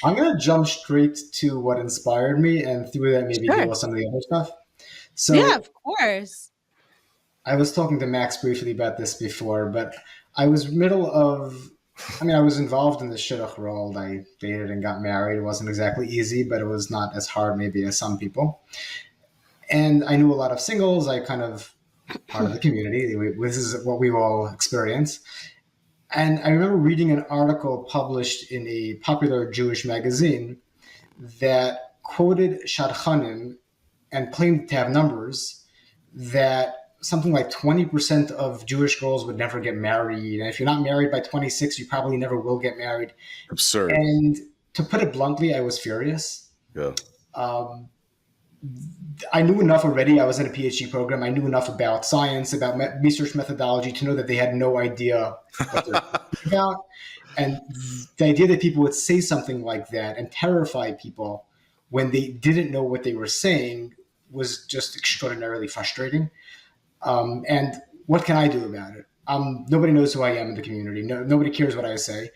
I'm going to jump straight to what inspired me and through that maybe deal Sure. with some of the other stuff. Yeah, So of course. I was talking to Max briefly about this before, but I was middle of, I was involved in the Shidduch world. I dated and got married. It wasn't exactly easy, but it was not as hard maybe as some people. And I knew a lot of singles. I kind of part of the community. This is what we all experience. And I remember reading an article published in a popular Jewish magazine that quoted Shadchanim and claimed to have numbers that something like 20% of Jewish girls would never get married. And if you're not married by 26, you probably never will get married. Absurd. And to put it bluntly, I was furious. Yeah. Um, I knew enough already. I was in a PhD program. I knew enough about science, about research methodology to know that they had no idea what they're talking about. And the idea that people would say something like that and terrify people when they didn't know what they were saying was just extraordinarily frustrating. And what can I do about it? Nobody knows who I am in the community. Nobody cares what I say.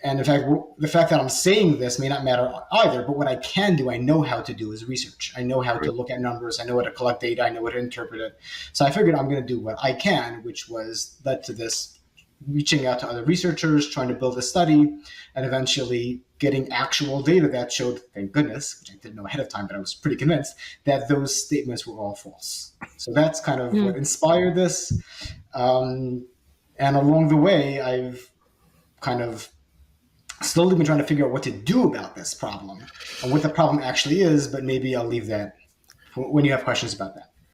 And in fact, the fact that I'm saying this may not matter either, but what I can do, I know how to do is research. I know how to look at numbers. I know how to collect data. I know how to interpret it. So I figured I'm going to do what I can, which was led to this reaching out to other researchers, trying to build a study, and eventually getting actual data that showed, thank goodness, which I didn't know ahead of time, but I was pretty convinced, that those statements were all false. So that's kind of what Mm. inspired this. And along the way, I've kind of slowly been trying to figure out what to do about this problem and what the problem actually is, but maybe I'll leave that when you have questions about that.